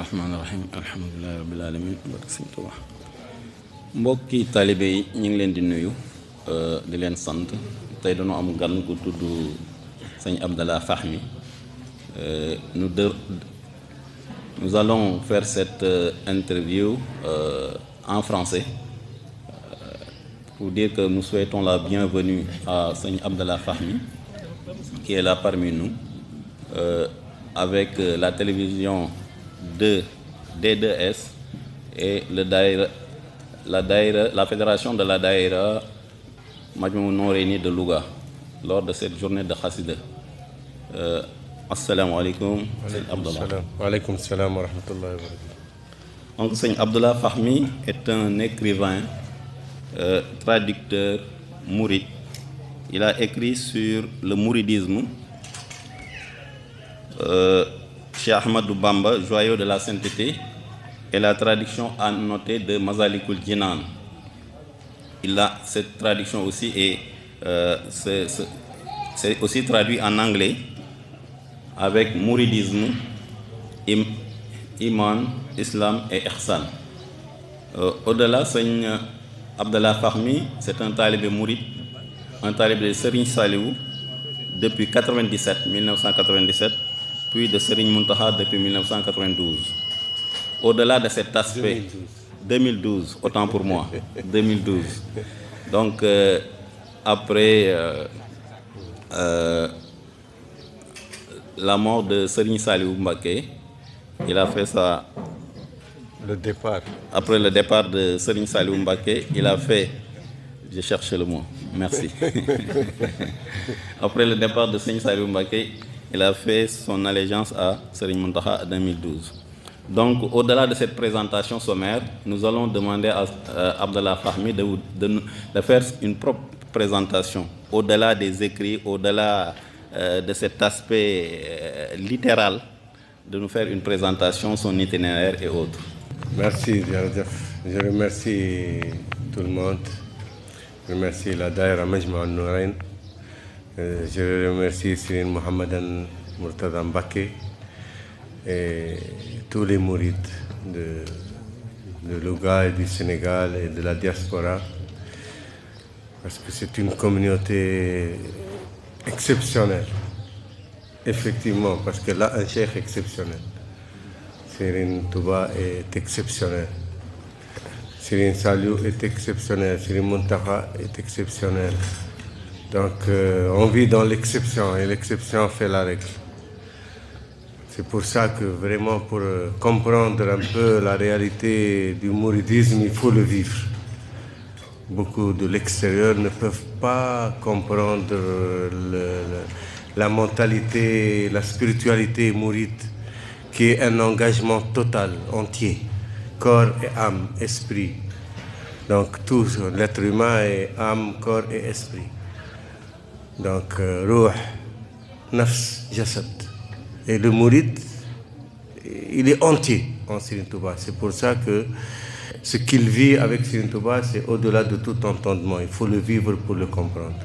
bismillahi rahmaani rahim alhamdulilahi rabbil alamin barke Sëñ Tuubaa mbokki taalibe yi ñu ngi leen di nuyu di leen sant tey dañoo am gan ku tudd sëñ Abdallah Fahmi. Nous allons faire cette interview en français pour dire que nous souhaitons la bienvenue à sëñ Abdallah Fahmi qui est là parmi nous avec la télévision de D2S et la fédération de la Daïra Majmou Noureyni de Louga lors de cette journée de Khassida. Assalamu alaikum, Sëñ Abdallah. Wa alaykum salam wa rahmatullahi wa barakatuh. Donc, Sëñ Abdallah Fahmi est un écrivain, traducteur mouride. Il a écrit sur le mouridisme. Cheikh Ahmadou Bamba, joyau de la sainteté, et la traduction annotée de Masalikul Jinan. Cette traduction aussi c'est aussi traduit en anglais avec mouridisme, iman, islam et ihsan. Au-delà, Sëñ Abdallah Fahmi, c'est un talibé mouride, un talibé de Serigne Saliou depuis 1997, puis de Serigne Mountakha depuis 1992. Au-delà de cet aspect, 2012, autant pour moi, 2012. Donc, après la mort de Serigne Saliou Mbacké, il a fait ça. Le départ. Après le départ de Serigne Saliou Mbacké, il a fait. J'ai cherché le mot, merci. Après le départ de Serigne Saliou Mbacké, il a fait son allégeance à Serigne Mountakha en 2012. Donc, au-delà de cette présentation sommaire, nous allons demander à Abdallah Fahmi de faire une propre présentation, au-delà des écrits, au-delà de cet aspect littéral, de nous faire une présentation, son itinéraire et autres. Merci, je remercie tout le monde. Je remercie la Daïra Majmou Noureyni. Je remercie Serigne Mouhamadan Mourtada Mbacké et tous les mourides de Louga et du Sénégal et de la diaspora, parce que c'est une communauté exceptionnelle, effectivement, parce que là, un cheikh exceptionnel. Serigne Touba est exceptionnel. Serigne Saliou est exceptionnel. Serigne Mountakha est exceptionnel. Donc, on vit dans l'exception et l'exception fait la règle. C'est pour ça que vraiment, pour comprendre un peu la réalité du mouridisme, il faut le vivre. Beaucoup de l'extérieur ne peuvent pas comprendre la mentalité, la spiritualité mouride, qui est un engagement total, entier, corps et âme, esprit. Donc tout l'être humain est âme, corps et esprit. Donc ruh, nafs, jasad. Et le mouride, il est entier en Serigne Touba. C'est pour ça que ce qu'il vit avec Serigne Touba, c'est au-delà de tout entendement. Il faut le vivre pour le comprendre.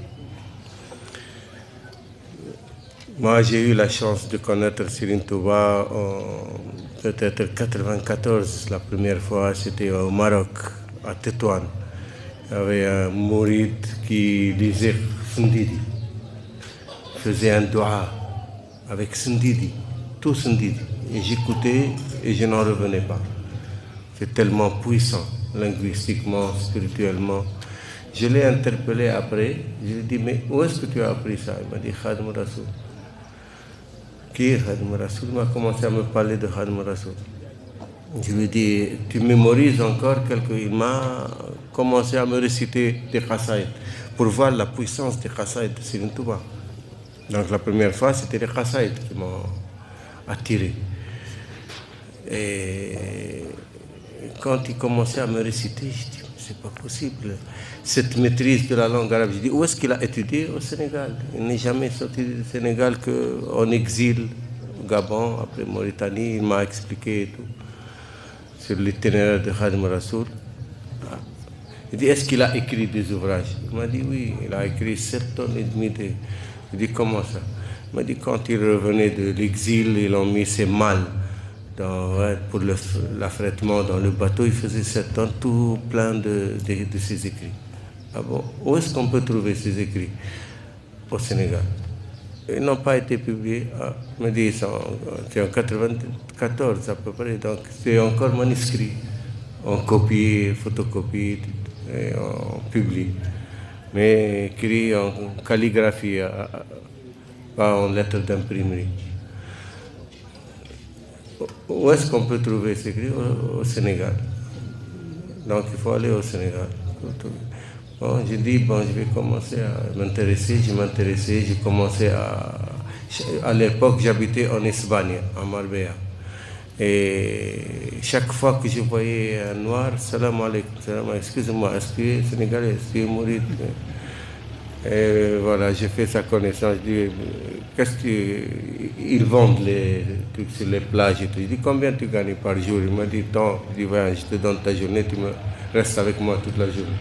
Moi, j'ai eu la chance de connaître Serigne Touba en peut-être 94. La première fois, c'était au Maroc, à Tétouan. Il y avait un mouride qui lisait Sindidi, faisait un dua avec Sindidi, tout Sindidi. Et j'écoutais et je n'en revenais pas. C'est tellement puissant, linguistiquement, spirituellement. Je l'ai interpellé après. Je lui ai dit, mais où est-ce que tu as appris ça? Il m'a dit, Khadim Rassoul. Qui est Khadim Rassoul? Il m'a commencé à me parler de Khadim Rassoul. Je lui ai dit, tu mémorises encore quelques... Il m'a commencé à me réciter des Khassaïd pour voir la puissance des Khassaïd de Serigne Touba. Donc la première fois, c'était les Khassaïd qui m'ont attiré. Et quand il commençait à me réciter, je dis, c'est pas possible. Cette maîtrise de la langue arabe, je dis, où est-ce qu'il a étudié? Au Sénégal. Il n'est jamais sorti du Sénégal qu'en exil, au Gabon, après Mauritanie. Il m'a expliqué et tout sur l'itinéraire de Khadim Rassoul. Il dit, est-ce qu'il a écrit des ouvrages? Il m'a dit, oui, il a écrit 7 tonnes et demie de... Je dis, comment ça? Il m'a dit, quand il revenait de l'exil, ils ont mis ses malles pour l'affrètement dans le bateau, il faisait 7 ans tout plein de ses écrits. Ah bon? Où est-ce qu'on peut trouver ces écrits? Au Sénégal. Ils n'ont pas été publiés. Me dit, c'est en 94 à peu près, donc c'est encore manuscrit. On copie, photocopie, et on publie. Mais écrit en calligraphie, pas en lettres d'imprimerie. Où est-ce qu'on peut trouver ces écrits? Au Sénégal. Donc il faut aller au Sénégal. Bon, j'ai dit, je vais commencer à m'intéresser. J'ai commencé à l'époque, j'habitais en Espagne, en Marbella. Et chaque fois que je voyais un noir, salam alaikum, excusez-moi, est-ce que tu es sénégalais, est-ce que tu es mouride? Et voilà, j'ai fait sa connaissance. Je dis, qu'est-ce qu'ils vendent les trucs sur les plages et tout. Je dis, combien tu gagnes par jour? Il m'a dit, tant. Je dis, ouais, je te donne ta journée, tu restes avec moi toute la journée.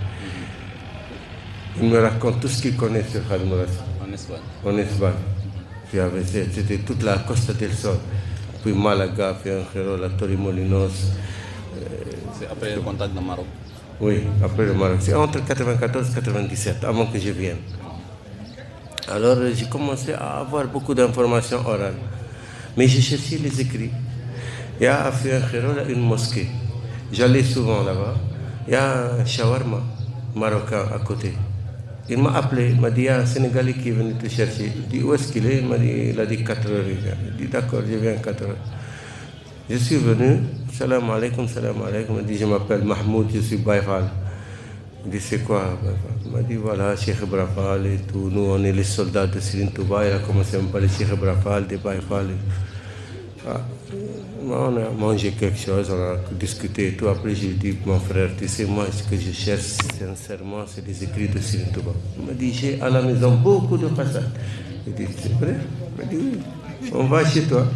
Il me raconte tout ce qu'il connaît sur Khadim Rassoul. En Espagne. En Espagne. C'était toute la Costa del Sol. Puis Malaga, Fianchero, la Torremolinos. C'est après le contact de Maroc. Oui, après le Maroc. C'est entre 94 et 97, avant que je vienne. Alors j'ai commencé à avoir beaucoup d'informations orales. Mais j'ai cherché les écrits. Il y a à Fianchero une mosquée. J'allais souvent là-bas. Il y a un shawarma marocain à côté. Il m'a appelé, il m'a dit, il y a un Sénégalais qui est venu te chercher. Je dis, où est-ce qu'il est? Il a dit 4 heures. Je dis, d'accord, je viens à 4 heures. Je suis venu, salam alaikum, salam alaikum. Il m'a dit, je m'appelle Mahmoud, je suis Baïfal. Je dis, c'est quoi Baïfal? Il m'a dit, voilà, Cheikh Ibrafal et tout. Nous, on est les soldats de Serigne Touba. Il a commencé à me parler de Cheikh Ibrafal, de Baïfal. On a mangé quelque chose, on a discuté et tout. Après, j'ai dit, mon frère, tu sais, moi, ce que je cherche sincèrement, c'est des écrits de Serigne Touba. Il m'a dit, j'ai à la maison beaucoup de façades. J'ai dit, c'est vrai? Il m'a dit, oui, on va chez toi.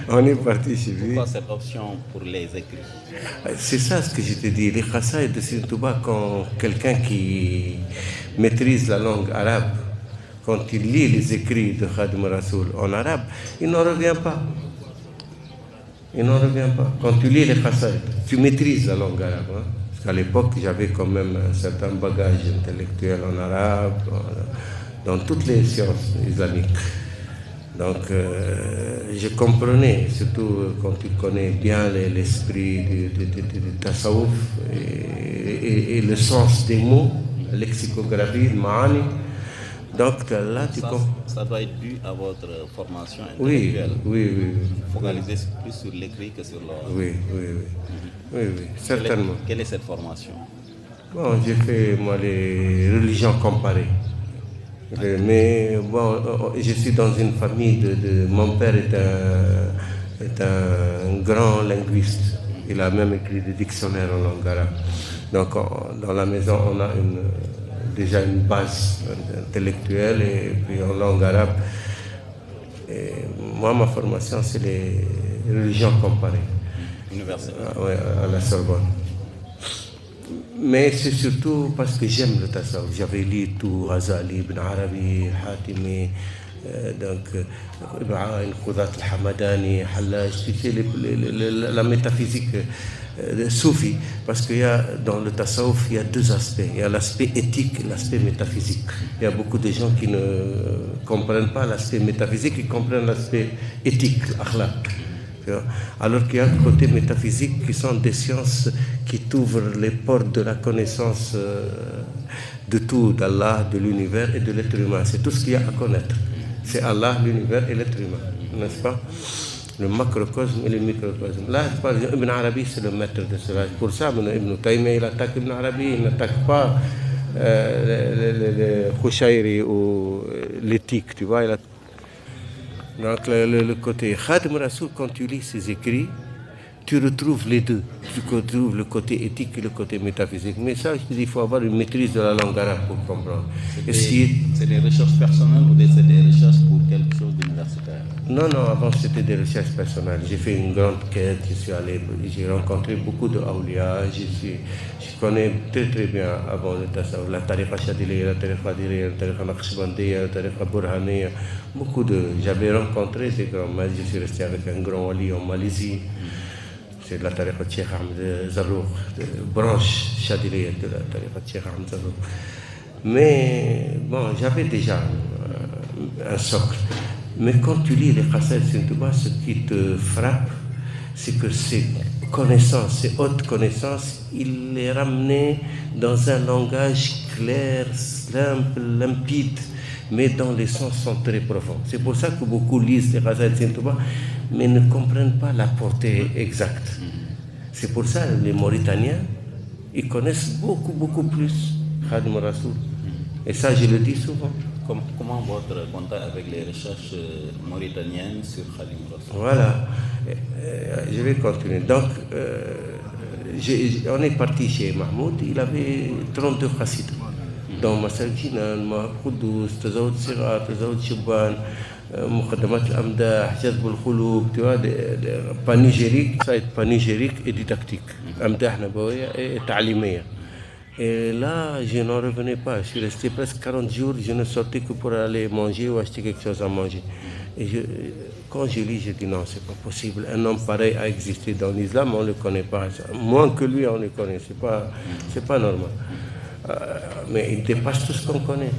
On est parti chez lui. Pourquoi cette option pour les écrits? C'est ça ce que je te dis. Les khasaïd de Serigne Touba, quand quelqu'un qui maîtrise la langue arabe, quand il lit les écrits de Khadim Rassoul en arabe, il n'en revient pas. Il n'en revient pas. Quand tu lis les khasaïd, tu maîtrises la langue arabe. Hein? Parce qu'à l'époque, j'avais quand même un certain bagage intellectuel en arabe, dans toutes les sciences islamiques. Donc, je comprenais, surtout quand tu connais bien l'esprit du tasawwuf et le sens des mots, la lexicographie, le ma'ani. Donc là, ça doit être dû à votre formation intellectuelle. Oui. Focaliser plus sur l'écrit que sur l'oral. Oui, certainement. Quelle est cette formation? Bon, j'ai fait, moi, les religions comparées. Mais bon, je suis dans une famille mon père est un grand linguiste. Il a même écrit des dictionnaires en langue arabe. Donc, dans la maison, on a déjà une base intellectuelle et puis en langue arabe. Et moi, ma formation, c'est les religions comparées. Universitaire. Oui, à la Sorbonne. Mais c'est surtout parce que j'aime le tasawwuf. J'avais lu tout, Ghazali, Ibn Arabi, Hatimi, donc Ibn Khudat al-Hamadani, Hallaj, tu sais, la métaphysique soufi. Parce qu'il y a, dans le tasawwuf, il y a 2 aspects. Il y a l'aspect éthique et l'aspect métaphysique. Il y a beaucoup de gens qui ne comprennent pas l'aspect métaphysique, ils comprennent l'aspect éthique, akhlaq. Alors qu'il y a un côté métaphysique qui sont des sciences qui t'ouvrent les portes de la connaissance de tout, d'Allah, de l'univers et de l'être humain. C'est tout ce qu'il y a à connaître. C'est Allah, l'univers et l'être humain, n'est-ce pas? Le macrocosme et le microcosme. Là, par exemple, Ibn Arabi, c'est le maître de cela. Pour ça, Ibn Taymiyyah, il attaque Ibn Arabi, il n'attaque pas le Khouchairi ou l'éthique, tu vois. Donc le côté Khadim Rassoul, quand tu lis ses écrits, tu retrouves les deux. Tu retrouves le côté éthique et le côté métaphysique. Mais ça, je dis, il faut avoir une maîtrise de la langue arabe pour comprendre. C'est des recherches personnelles ou c'est des recherches pour quelque chose de universitaire? Non, non, avant c'était des recherches personnelles. J'ai fait une grande quête, je suis allé, j'ai rencontré beaucoup de awliya, je connais très très bien avant le tasawwuf, la tariqa chadiliya, la tariqa qadiriyya, la tariqa naqshbandiyya, la tariqa burhaniyya, j'avais rencontré ces grands maîtres, je suis resté avec un grand wali en Malaisie, c'est de la tariqa de Cheikh Ahmed Zarrouk, branche chadiliya de la tariqa de Cheikh Ahmed Zarrouk. Mais bon, j'avais déjà un socle. Mais quand tu lis les Qasaïd Sëriñ Touba, ce qui te frappe, c'est que ces connaissances, ces hautes connaissances, il les ramenait dans un langage clair, simple, limpide, mais dont les sens sont très profonds. C'est pour ça que beaucoup lisent les Qasaïd Sëriñ Touba, mais ne comprennent pas la portée exacte. C'est pour ça que les Mauritaniens, ils connaissent beaucoup plus Khadim Rassoul. Et ça, je le dis souvent. Comment votre contact avec les recherches mauritaniennes sur Khadim Rassoul? Voilà, je vais continuer. Donc, on est parti chez Mahmoud, il avait 32 chassides. Donc, Masal Jinan, Mahab Kouddous, Tazawud Sirat, Tazawud Shubban, Muqaddamat al-Amdah, Jazb al-Khouloub, tu vois, panégyrique, ça est panégyrique et didactique. Amdah Nabawiya et Ta'limiyya. Et là, je n'en revenais pas. Je suis resté presque 40 jours, je ne sortais que pour aller manger ou acheter quelque chose à manger. Et quand je lis, je dis non, c'est pas possible. Un homme pareil a existé dans l'islam, on ne le connaît pas. Moins que lui, on le connaît. C'est pas normal. Mais il dépasse tout ce qu'on connaît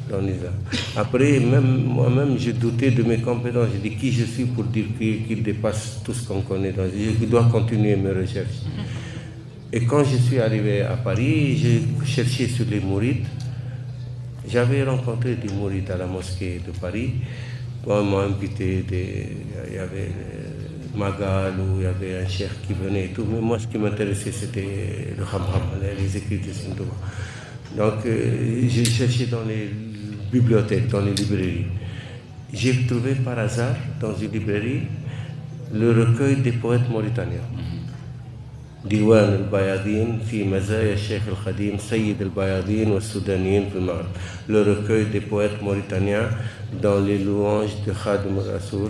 dans l'islam. Après, moi-même, je doutais de mes compétences. Je dis qui je suis pour dire qu'il dépasse tout ce qu'on connaît dans l'islam. Je dois continuer mes recherches. Et quand je suis arrivé à Paris, j'ai cherché sur les mourides. J'avais rencontré des mourides à la mosquée de Paris. Bon, ils m'ont invité, il y avait Magal, ou il y avait un cheikh qui venait et tout. Mais moi, ce qui m'intéressait, c'était le Khamkham, les écrits de Sëriñ Touba. Donc, j'ai cherché dans les bibliothèques, dans les librairies. J'ai trouvé par hasard, dans une librairie, le recueil des poètes mauritaniens. ديوان البياضين في مزايا الشيخ الخديم سيد البياضين والسودانيين في المغرب. Le recueil des poètes mauritaniens dans les louanges de Khadim Rassoul,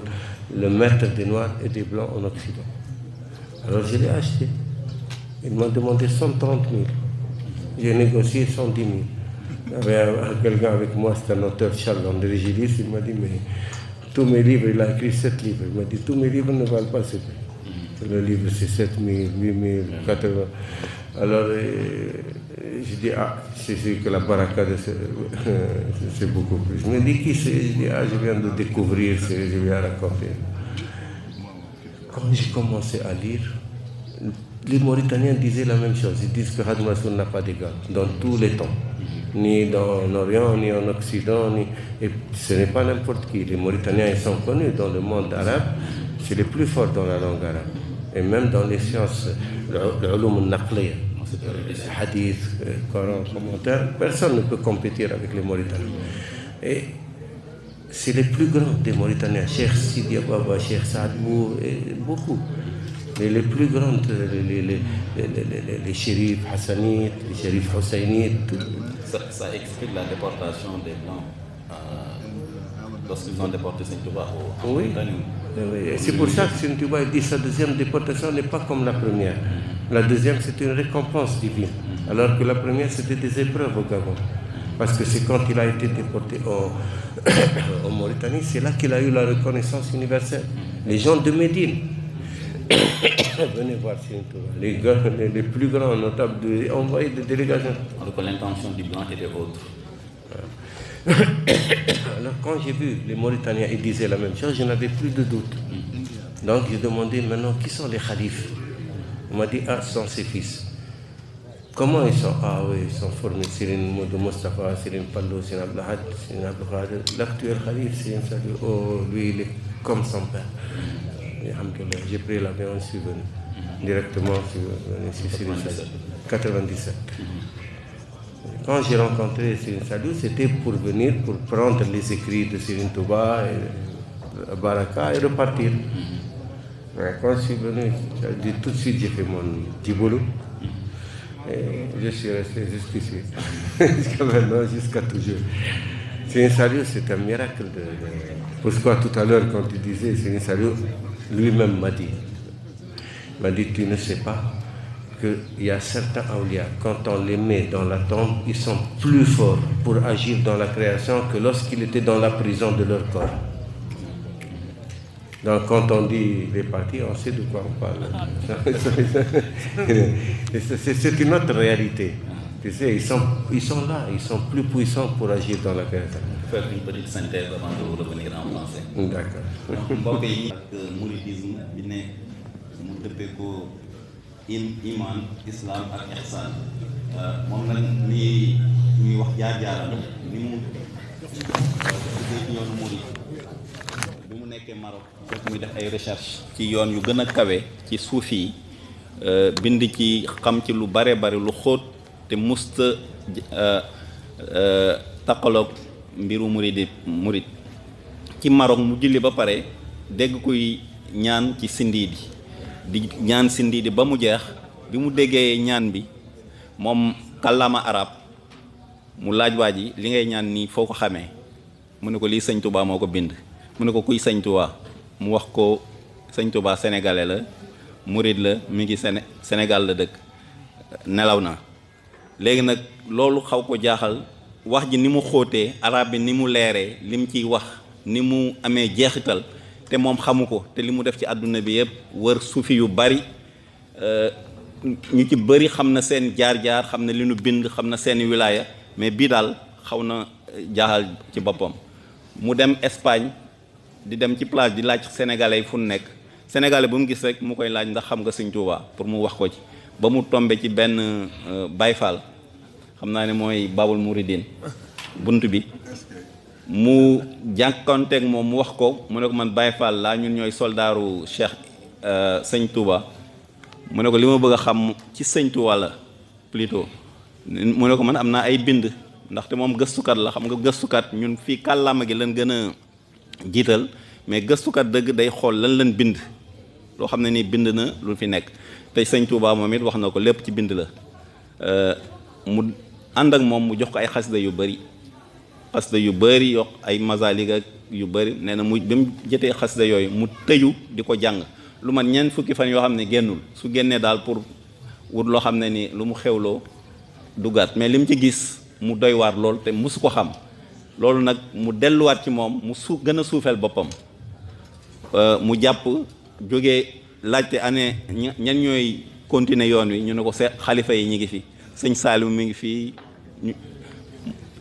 le maître des Noirs et des Blancs en Occident. Alors je l'ai acheté. Ils m'ont demandé 130 000. J'ai négocié 110 000. Il y avait quelqu'un avec moi, c'est un auteur, Charles André Gilis, il m'a dit mais tous mes livres, il a écrit 7 livres. Il m'a dit tous mes livres ne valent pas ce prix. Le livre c'est 7 000, 8 000, 80 000. Alors je dis c'est que la baraka c'est beaucoup plus. Je me dis qui c'est? Je dis je viens de découvrir, je viens raconter. Quand j'ai commencé à lire, les Mauritaniens disaient la même chose. Ils disent que Khadim Rassoul n'a pas d'égal dans tous les temps, ni en Orient, ni en Occident, et ce n'est pas n'importe qui. Les Mauritaniens ils sont connus dans le monde arabe, c'est les plus forts dans la langue arabe. Et même dans les sciences, l'ulum al-naqliya, hadith, Coran, commentaire, personne ne peut compétir avec les Mauritaniens. Et c'est les plus grands des Mauritaniens, Cheikh Sidi Baba, Cheikh Saadbou, beaucoup. Mais les plus grands, les shérifs hassanites, les shérifs husseinites. Ça explique la déportation des Blancs lorsqu'ils ont déporté Sëriñ Touba au Mauritanie. Oui. C'est pour ça que Sëriñ Touba dit que sa deuxième déportation n'est pas comme la première. La deuxième, c'est une récompense divine, alors que la première, c'était des épreuves au Gabon. Parce que c'est quand il a été déporté en Mauritanie, c'est là qu'il a eu la reconnaissance universelle. Les gens de Médine venaient voir Sëriñ Touba. Les plus grands notables envoyaient des délégations. Alors que l'intention du blanc était autre. Alors quand j'ai vu les Mauritaniens, ils disaient la même chose, je n'avais plus de doute. Donc j'ai demandé maintenant qui sont les khalifes. On m'a dit ce sont ses fils. Comment ils sont? Oui, ils sont formés. Sirine Moudou Mustafa, Sirine Pallo, Sirine Abdelhad, Sirine Abdelhad. L'actuel khalif, Sirine Saliou, lui il est comme son père. J'ai pris l'avion, je suis venu directement sur Sirine Saliou. 97. Quand j'ai rencontré Sirine Saliou, c'était pour venir, pour prendre les écrits de Sirine Touba, et Baraka et repartir. Mais quand je suis venu, tout de suite j'ai fait mon djiboulou. Et je suis resté jusqu'ici. Jusqu'à maintenant, jusqu'à toujours. Serigne Saliou, c'est un miracle. Pourquoi tout à l'heure, quand tu disais, Serigne Saliou, lui-même m'a dit, tu ne sais pas qu'il y a certains awliya, quand on les met dans la tombe, ils sont plus forts pour agir dans la création que lorsqu'ils étaient dans la prison de leur corps. Donc quand on dit les parties, on sait de quoi on parle. C'est une autre réalité. Tu sais, ils sont là, ils sont plus puissants pour agir dans la création. Faire une petite synthèse avant de revenir en français. D'accord. mbokk yi ak mouridisme bi ne mu dëppee ko iman islam ak ihsan moom nag ni ñuy wax jaar-jaaram ni mu duggee ci yoonu murid bi mu nekkee Maroc fekk muy def ay recherche ci yoon yu gën a kawe ci suuf yi bind ci xam ci lu bare bare lu xóot te musta taqaloog mbiru murid ci Maroc mu julli ba pare dégg kuy ñaan ci sindiidi di ñaan sindiidi ba mu jeex bi mu déggee ñaan bi moom kàllaama arab mu laaj waa ji li ngay ñaan nii foo ko xamee mu ne ko lii sëñ Touba moo ko bind mu ne ko kuy sëñ Touba mu wax ko sëñ Touba sénégalais la murid la mi ngi Sénégal la dëkk nelaw na léegi nag loolu xaw ko jaaxal wax ji ni mu xóotee arab bi ni mu leeree lim ciy wax ni mu amee jeexital te moom xamu ko te li mu def ci àdduna bi yëpp wër suufi yu bari ñu ci bëri xam na seen jaar-jaar xam na li nu bind xam na seen wilaaya mais bii daal xaw na jaaxal ci boppam mu dem Espagne di dem ci plage di laaj sénégalais yi fu nu nekk sénégalais bu mu gis rek mu koy laaj ndax xam nga Sëñ Tuubaa pour mu wax ko ci ba mu tombe ci benn Baay Faal xam naa ne mooy Babul Mouridine bunt bi mu jànkonteeg moom mu wax ko mu ne ko man Baye Fall laa ñun ñooy soldaaru Cheikh Sëñ Touba mu ne ko li ma bëgg a xam ci Sëñ Touba la plutôt mu ne ko man am naa ay bind ndaxte moom gëstukat la xam nga gëstukat ñun fii kàllaama gi lan gën a jiital mais gëstukat dëgg day xool lan bind loo xam ne nii bind na lu fi nekk te Sëñ Touba moom it wax na ko lépp ci bind la mu ànd ak moom mu jox ko ay xasida yu bëri xasida yu bëri yokk ay mazalik ak yu bëri nee na mu ba mu jëtee xasida yooyu mu tëju di ko jàng lu man ñeent fukki fan yoo xam ne génnul su génnee daal pour wut loo xam ne ni lu mu xewloo duggaat mais li mu ci gis mu doy waar lool te musu ko xam loolu nag mu delluwaat ci moom mu gën a suufeel boppam mu jàpp jógee laajte année ñan ñooy continuer yoon wi ñu ne ko xalifa yi ñi ngi fi sëñ Saliou mi ngi fii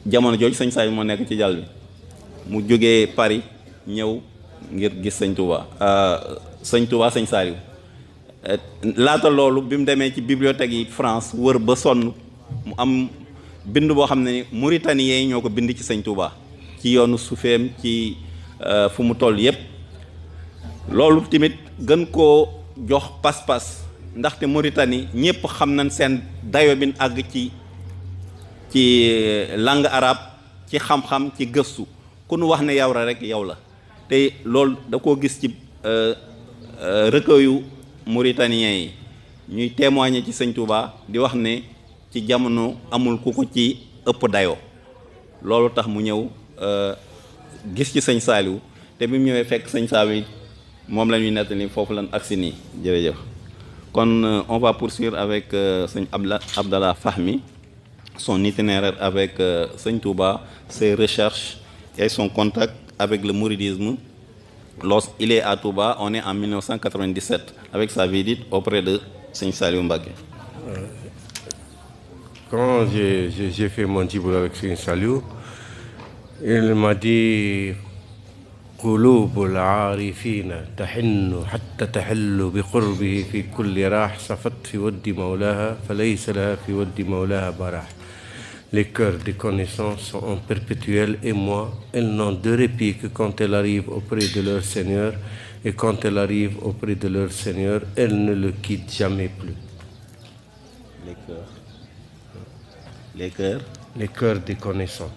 jamono jooju sëñ Saliou moo nekk ci jàll bi mu jógee Paris ñëw ngir gis sëñ Touba sëñ Saliou laata loolu bi mu demee ci bibliothèque yi France wër ba sonn mu am bind boo xam ne ni Mauritaniens yi ñoo ko bind ci sëñ Touba ci yoonu sufeem ci fu mu toll yépp loolu tamit gën koo jox pas-pas ndaxte Mauritanie ñëpp xam nañ seen dayo bin àgg ci langue arabe ci xam-xam ci gëstu ku nu wax ne yow rek yow la te loolu da koo gis ci recueil Mauritaniens yi ñuy témoigner ci sëñ Touba di wax ne ci jamono amul ku ko ci ëpp dayoo loolu tax mu ñëw gis ci sëñ Saliou te bi mu ñëwee fekk sëñ Saliou moom la ñuy nettali foofu lan agsi nii jërëjëf kon on va poursuivre avec sëñ Abdallah Fahmi son itinéraire avec Sëñ Touba, ses recherches et son contact avec le mouridisme. Lorsqu'il est à Touba, on est en 1997 avec sa visite auprès de Sëñ Saliou Mbacké. Quand j'ai fait mon djiboul avec Sëñ Saliou, il m'a dit قلوب العارفين تحن حتى تحل بقربه في كل راح صفت في ود مولاها فليس لها في ود مولاها براح. Les cœurs des connaissances sont en perpétuel émoi. Elles n'ont de répit que quand elles arrivent auprès de leur Seigneur. Et quand elles arrivent auprès de leur Seigneur, elles ne le quittent jamais plus. Les cœurs des connaissances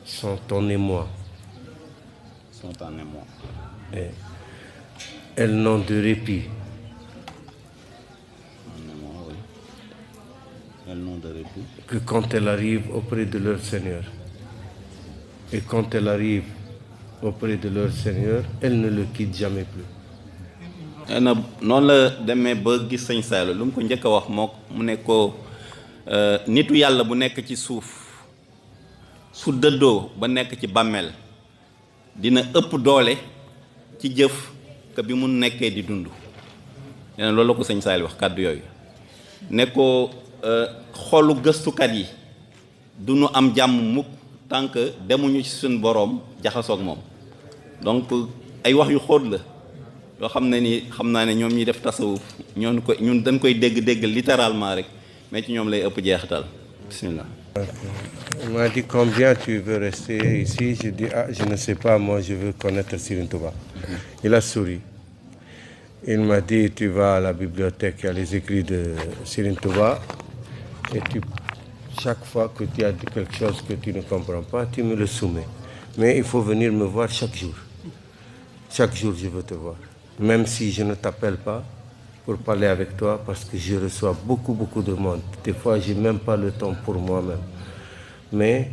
sont en émoi. Et elles n'ont de répit. Que quand elles arrivent auprès de leur Seigneur. Et quand elles arrivent auprès de leur Seigneur, elles ne le quittent jamais plus. noonu la demee ba gis sëñ Saliou lu mu ko njëkk a wax moo mu ne ko nitu yàlla bu nekk ci suuf su dëddoo ba nekk ci bàmmeel dina ëpp doole ci jëf que bi mu nekkee di dund. nee na loolu la ko sëñ Saliou wax kàddu yooyu ne ko xolu gëstukat yi du nu am jàmm mukk tant que demuñu ci suñ boroom jaxasoog moom. donc ay wax yu xóot la yoo xam ne ni xam naa ne ñoom ñi def tasawuf ñun dañ koy dégg littéralement rek mais ci ñoom lay ëpp jeexital. Bismillah. Il m'a dit combien tu veux rester ici. Je dis je ne sais pas, moi je veux connaître Serigne Touba. Il a souri. Il m'a dit tu vas à la bibliothèque, il y a les écrits de Serigne Touba et chaque fois que tu as dit quelque chose que tu ne comprends pas, tu me le soumets. Mais il faut venir me voir chaque jour. Chaque jour je veux te voir. Même si je ne t'appelle pas pour parler avec toi parce que je reçois beaucoup de monde. Des fois, je n'ai même pas le temps pour moi-même. Mais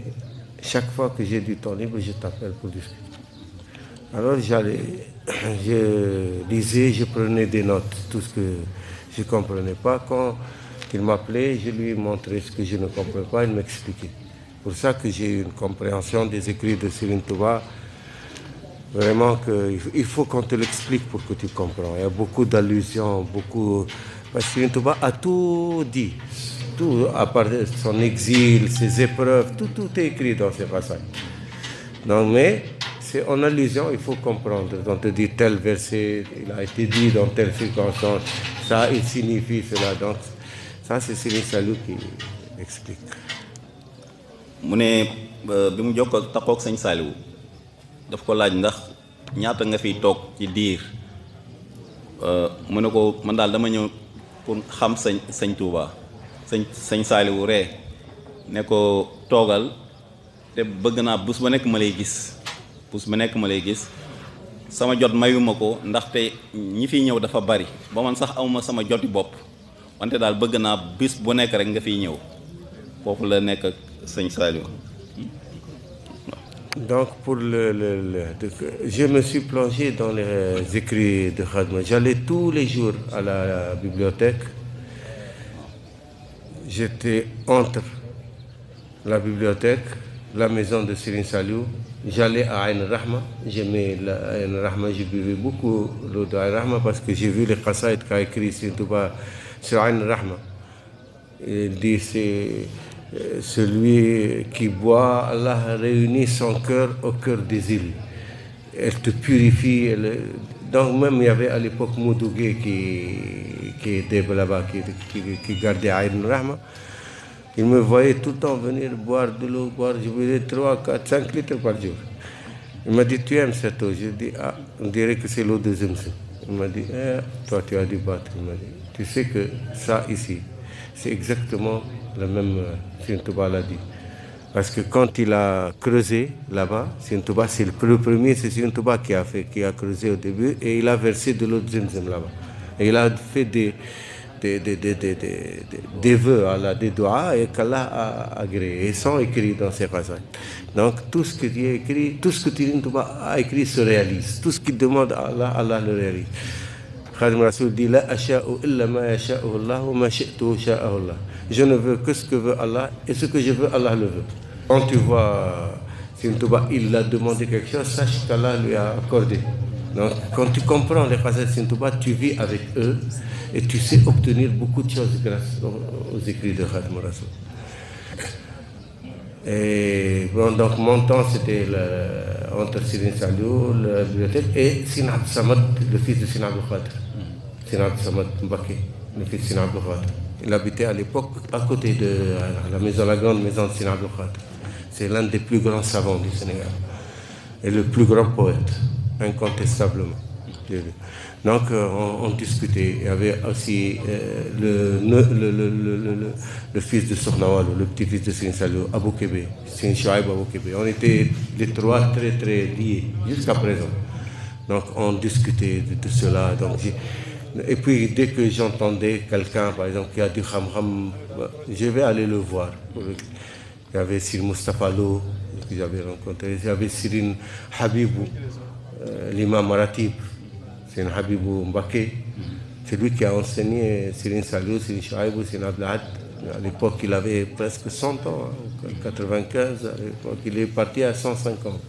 chaque fois que j'ai du temps libre, je t'appelle pour discuter. Alors je lisais, je prenais des notes, tout ce que je ne comprenais pas. Quand il m'appelait, je lui montrais ce que je ne comprenais pas, il m'expliquait. C'est pour ça que j'ai eu une compréhension des écrits de Serigne Touba. Vraiment il faut qu'on te l'explique pour que tu comprends. Il y a beaucoup d'allusions, parce que Serigne Touba a tout dit, tout à part son exil, ses épreuves, tout est écrit dans ces passages. Donc, mais c'est en allusion, il faut comprendre. On te dit tel verset, il a été dit dans telle circonstance, ça il signifie cela. Donc ça c'est Serigne Saliou qui explique. mu ne bi mu jokkoo takkook sëñ Saliou daf ko laaj ndax ñaata nga fiy toog ci diir mu ne ko man daal dama ñëw pour xam sëñ Touba sëñ Saliou ree ne ko toogal te bëgg naa bés ba nekk ma lay gis sama jot mayuma ko ndaxte ñi fiy ñëw dafa bari ba man sax amuma sama joti bopp wante daal bëgg naa bés bu nekk rek nga fiy ñëw foofu la nekk ak sëñ Saliou. Donc je me suis plongé dans les écrits de Khadma. J'allais tous les jours à la bibliothèque. J'étais entre la bibliothèque, la maison de Serigne Saliou. J'allais à Aïn Rahma. J'aimais Aïn Rahma, je buvais beaucoup l'eau d'Aïn Rahma parce que j'ai vu les qasaïd qu'a écrit Serigne Touba sur Aïn Rahma. Il dit c'est celui qui boit, Allah réunit son cœur au cœur des îles. Elle te purifie. Donc même il y avait à l'époque Moudougué qui était là-bas, qui gardait Aïn Rahma. Il me voyait tout le temps venir boire de l'eau, je buvais 3, 4, 5 litres par jour. Il m'a dit, tu aimes cette eau? J'ai dit, on dirait que c'est l'eau de Zemzem. Il m'a dit, toi tu as dû battre. Il m'a dit, tu sais que ça ici, c'est exactement le même, Serigne Touba l'a dit. Parce que quand il a creusé là-bas, Serigne Touba, c'est le premier, c'est Serigne Touba qui a creusé au début, et il a versé de l'eau de Zemzem là-bas. Et il a fait des vœux, des doigts, et qu'Allah a agréé. Ils sont écrits dans ces passages. Donc tout ce qui est écrit, tout ce que Serigne Touba a écrit se réalise. Tout ce qu'il demande à Allah, Allah le réalise. Khadim Rasoul dit la asha'u illa ma yasha'u Allah wa ma shi'tu sha'ahu Allah. Je ne veux que ce que veut Allah, et ce que je veux, Allah le veut. Quand tu vois Serigne Touba, il a demandé quelque chose, sache qu'Allah lui a accordé. Donc quand tu comprends les passages de Serigne Touba, tu vis avec eux et tu sais obtenir beaucoup de choses grâce aux écrits de Khadim Rasoul. Et bon, donc mon temps c'était entre Serigne Saliou, la bibliothèque, et Serigne Abdou Samad, le fils de Serigne Abdou Khadr. Serigne Abdou Samad Mbacké, le fils de Serigne Abdou Khadr. Il habitait à l'époque à côté de la grande maison de Serigne Abdou Khadr. C'est l'un des plus grands savants du Sénégal et le plus grand poète, incontestablement. Donc on discutait. Il y avait aussi le fils de Sokhna, le petit-fils de Serigne Saliou, Abou Kébé, Serigne Chouaïb Abou Kébé. On était les trois très très liés jusqu'à présent. Donc on discutait de cela. Donc, et puis dès que j'entendais quelqu'un, par exemple, qui a du Kham, je vais aller le voir. Il y avait Sir Moustapha Lo, autres que j'avais rencontrés. J'avais Sirine Habibou, l'imam Maratib, c'est un Habibou Mbake. C'est lui qui a enseigné Sirine Saliou, Sirine Chouaïbou, Sirine Abdelhad. À l'époque, il avait presque 100 ans, hein, 95, à l'époque, il est parti à 105 ans.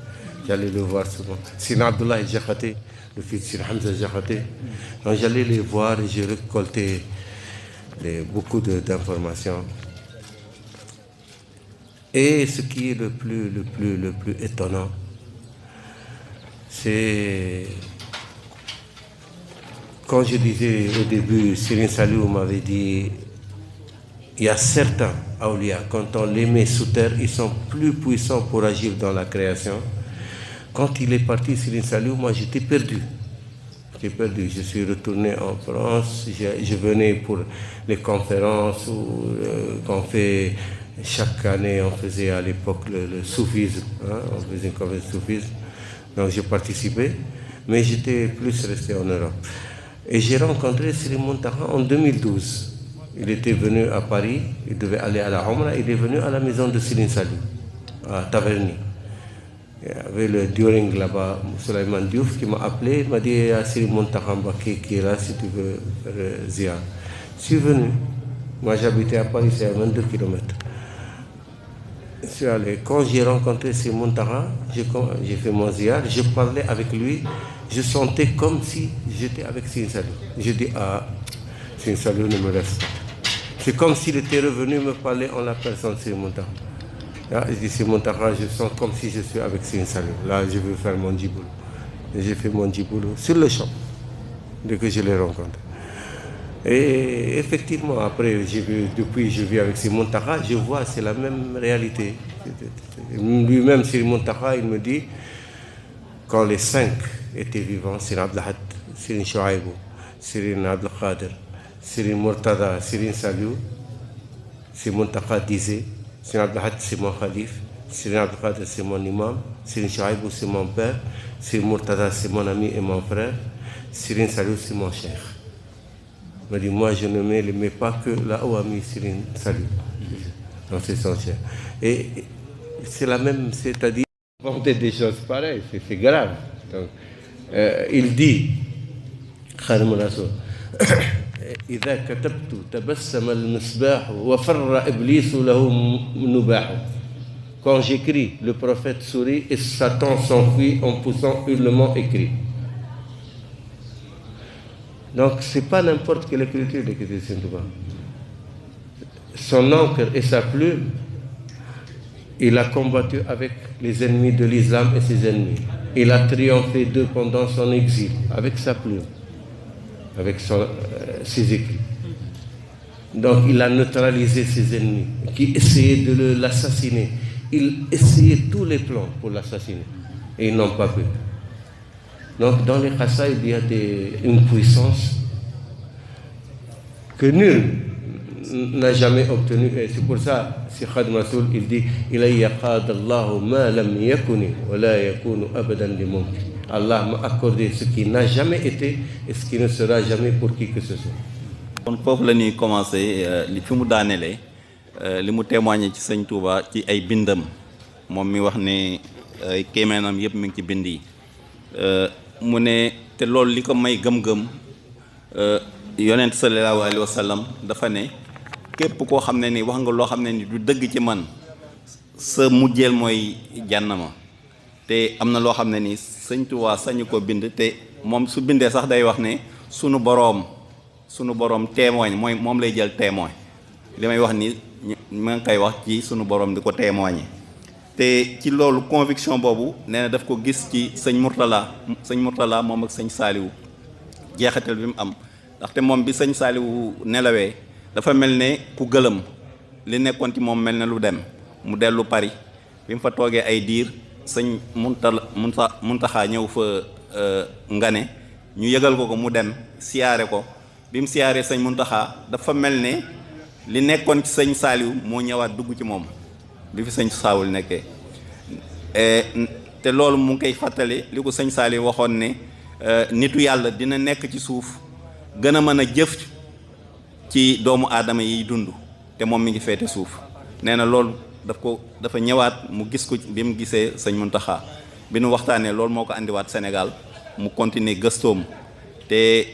J'allais le voir souvent. Sirine Abdullah Djakhaté, le fils de Sirine Hamza Djakhaté. Donc j'allais les voir et j'ai récolté beaucoup d'informations. Et ce qui est le plus étonnant, c'est quand je disais au début, Sirine Saliou m'avait dit, il y a certains awliya, quand on les met sous terre, ils sont plus puissants pour agir dans la création. Quand il est parti, Sirine Saliou, moi j'étais perdu. J'étais perdu. Je suis retourné en France. Je venais pour les conférences qu'on fait chaque année. On faisait à l'époque le soufisme. Hein, on faisait une conférence de soufisme. Donc j'ai participé, mais j'étais plus resté en Europe. Et j'ai rencontré Sirine Mountakha en 2012. Il était venu à Paris, il devait aller à la Omra, il est venu à la maison de Sirine Saliou, à Taverny. Il y avait le During là-bas, Souleymane Diouf, qui m'a appelé, il m'a dit, il y a Sirine Mountakha Mbacké qui est là si tu veux faire ziar. Je suis venu, moi j'habitais à Paris, c'est à 22 km. Je suis allé. Quand j'ai rencontré Sirine Mountakha, j'ai fait mon ziar, je parlais avec lui, je sentais comme si j'étais avec Sirine Saliou. Je dis, ah, Sirine Saliou ne me laisse pas. C'est comme s'il était revenu me parler en la personne de Sirine Mountakha. Là, je dis, Sirine Mountakha, je sens comme si je suis avec Sirine Saliou. Là, je veux faire mon djiboulou. Et j'ai fait mon djiboulou sur le champ, dès que je l'ai rencontré. Et effectivement, après, depuis je vis avec Sirine Mountakha, je vois, c'est la même réalité. Lui-même, Sirine Mountakha, il me dit, quand les 5 étaient vivants, Sirine Abdelhad, Sirine Chouaïbou, Sirine Abdelkader, Sirine Murtada, Sirine Saliou, Sirine Mountakha disait, Sirine Abdelhad c'est mon khalif, Sirine Abdelkader c'est mon imam, Sirine Chouaïbou c'est mon père, Sirine Murtada c'est mon ami et mon frère, Sirine Saliou c'est mon cheikh. Il m'a dit, moi je ne mets pas que là où a mis Sirine Saliou. Donc c'est son cheikh. Et c'est la même, c'est-à-dire, inventer des choses pareilles, c'est grave. Donc, il dit, Khadim Rasoul, إذا كتبت تبسم المصباح وفر إبليس له نباح. Quand j'écris, le prophète sourit et Satan s'enfuit en poussant hurlement écrit. Donc c'est pas n'importe quelle écriture de Saint-Touba. Son encre et sa plume, il a combattu avec les ennemis de l'islam et ses ennemis. Il a triomphé d'eux pendant son exil avec sa plume, avec ses écrits. Donc il a neutralisé ses ennemis qui essayaient de l'assassiner. Il essayait tous les plans pour l'assassiner et ils n'ont pas pu. Donc dans les Khasaïd, il y a une puissance que nul n'a jamais obtenu. Et c'est pour ça, si Khadim Rasoul, il dit Ilayya qadallahu ma lam yakuni wa la yakunu abadan li mumkin. Allah m'a accordé ce qui n'a jamais été et ce qui ne sera jamais pour qui que ce soit. kon foofu la ñuy commencé li fi mu daanelee li mu témoigné ci sëñ Touba ci ay bindam moom mi wax ne kéemeenam yëpp mi ngi ci bind yi mu ne te loolu li ko may gëm-gëm yonent sallallahu alayhi wa sallam dafa ne képp koo xam ne ni wax nga loo xam ne ni du dëgg ci man sa mujjeel mooy jànnama te am na loo xam ne ni sëñ Touba sañu ko bind te moom su bindee sax day wax ne sunu boroom témoin mooy moom lay jël témoin li may wax ni ma ngi koy wax ci sunu boroom di ko témoigner te ci loolu conviction boobu nee na daf ko gis ci sëñ Mourtala moom ak sëñ Saliou jeexital bi mu am ndaxte moom bi sëñ Saliou nelawee dafa mel ne ku gëlëm li nekkoon ci moom mel ne lu dem mu dellu Paris bi mu fa toogee ay diir sëñ Muntaxa ñëw fa ngane ñu yëgal ko mu dem siyaare ko bi mu siyaaree sëñ Muntaxa dafa mel ne li nekkoon ci sëñ Saliou moo ñëwaat dugg ci moom bi fi sëñ Saawul nekkee te loolu mu ngi koy fàttali li ko sëñ Saliou waxoon ne nitu yàlla dina nekk ci suuf gën a mën a jëf ci doomu aadama yiy dund te moom mi ngi féete suuf nee na loolu dafa ñëwaat mu gis ko bi mu gisee sëñ Muntaxa bi nu waxtaanee loolu moo ko andiwaat Sénégal mu continuer gëstoom te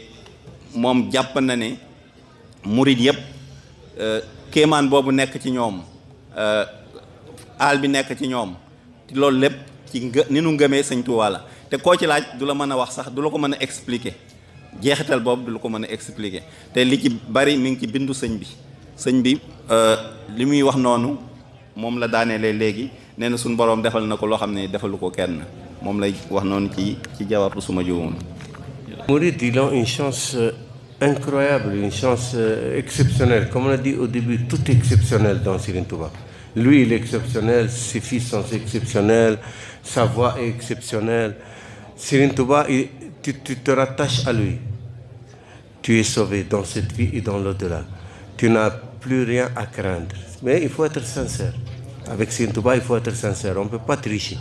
moom jàpp na ne murid yëpp kéemaan boobu nekk ci ñoom aal bi nekk ci ñoom te loolu lépp ci ni nu ngëmee sëñ Tuubaa la te koo ci laaj du la mën a wax sax du la ko mën a expliquer jeexital boobu du la ko mën a expliquer te li ci bari mi ngi ci bindu sëñ bi li muy wax noonu moom la daaneele léegi nee na suñu boroom defal na ko loo xam ne defalu ko kenn moom lay wax noonu ci jawartu suma juumul. Mourides, ils ont une chance incroyable, une chance exceptionnelle. Comme on a dit au début, tout est exceptionnel dans Serigne Touba. Lui, il est exceptionnel, ses fils sont exceptionnels, sa voix est exceptionnelle. Serigne Touba, tu te rattaches à lui. Tu es sauvé dans cette vie et dans l'au-delà. Tu n'as plus rien à craindre. Mais il faut être sincère. Avec Serigne Touba, il faut être sincère. On ne peut pas tricher.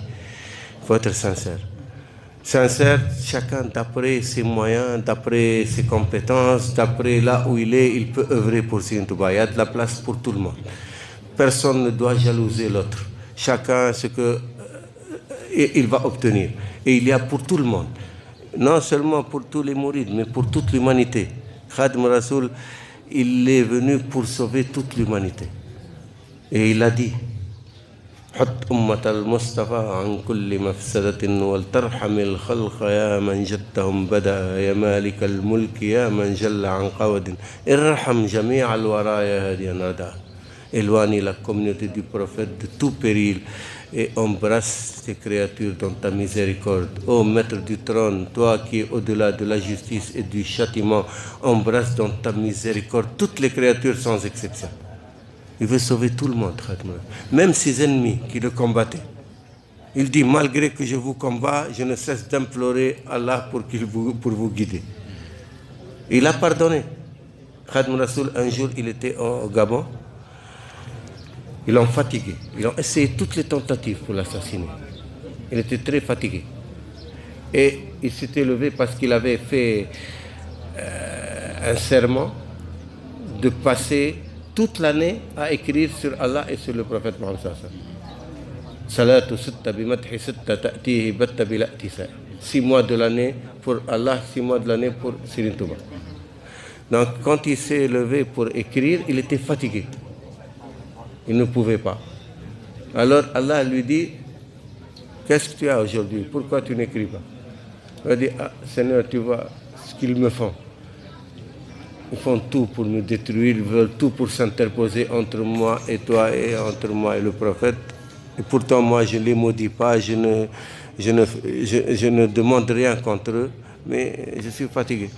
Il faut être sincère. Sincère, chacun d'après ses moyens, d'après ses compétences, d'après là où il est, il peut œuvrer pour Serigne Touba. Il y a de la place pour tout le monde. Personne ne doit jalouser l'autre. Chacun ce que il va obtenir. Et il y a pour tout le monde. Non seulement pour tous les mourides, mais pour toute l'humanité. Khadim Rasoul, il est venu pour sauver toute l'humanité. Et il a dit حط أمة المصطفى عن كل مفسدة ولترحم الخلق يا من جدهم بدأ يا مالك الملك يا من جل عن قود ارحم جميع الورى يا هادي الردى. Éloigne la communauté du prophète de tout péril et embrasse tes créatures dans ta miséricorde. Ô maître du trône, toi qui es au-delà de la justice et du châtiment, embrasse dans ta miséricorde toutes les créatures sans exception. Il veut sauver tout le monde, même ses ennemis qui le combattaient. Il dit, malgré que je vous combats, je ne cesse d'implorer Allah pour vous guider. Il a pardonné. Khadim Rasoul, un jour, il était au Gabon. Ils l'ont fatigué. Ils ont essayé toutes les tentatives pour l'assassiner. Il était très fatigué. Et il s'était levé parce qu'il avait fait un serment de passer toute l'année à écrire sur Allah et sur le prophète Mohammed sallallahu alayhi wa sallam. 6 mois de l'année pour Allah, 6 mois de l'année pour Serigne Touba. Donc quand il s'est levé pour écrire, il était fatigué. Il ne pouvait pas. Alors Allah lui dit, qu'est-ce que tu as aujourd'hui? Pourquoi tu n'écris pas? Il a dit, ah, Seigneur, tu vois ce qu'ils me font. Ils font tout pour me détruire, ils veulent tout pour s'interposer entre moi et toi et entre moi et le prophète. Et pourtant, moi, je ne les maudis pas, je ne demande rien contre eux, mais je suis fatigué.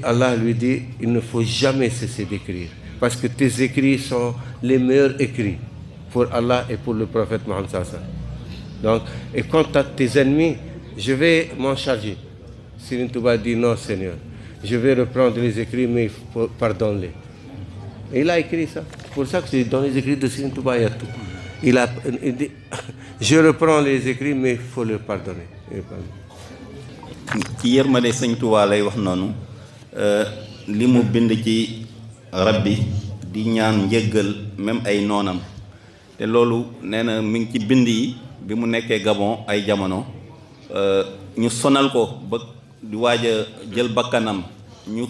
Allah lui dit, il ne faut jamais cesser d'écrire, parce que tes écrits sont les meilleurs écrits pour Allah et pour le prophète Mohammed sallallahu alayhi wa sallam. Donc, et quant à tes ennemis, je vais m'en charger. Serigne Touba dit, non, Seigneur. Je vais reprendre les écrits, mais il faut pardonner. Il a écrit ça. C'est pour ça que dans les écrits de Serigne Touba, il y a tout. Il dit, je reprends les écrits, mais il faut le pardonner. ci yërmande sëñ Tuubaa lay wax noonu li mu bind ci rabbi di ñaan njëggal même ay noonam te loolu nee na mi ngi ci bind yi bi mu nekkee Gabon ay jamono ñu sonal ko ba di waaj a jël bakkanam ñu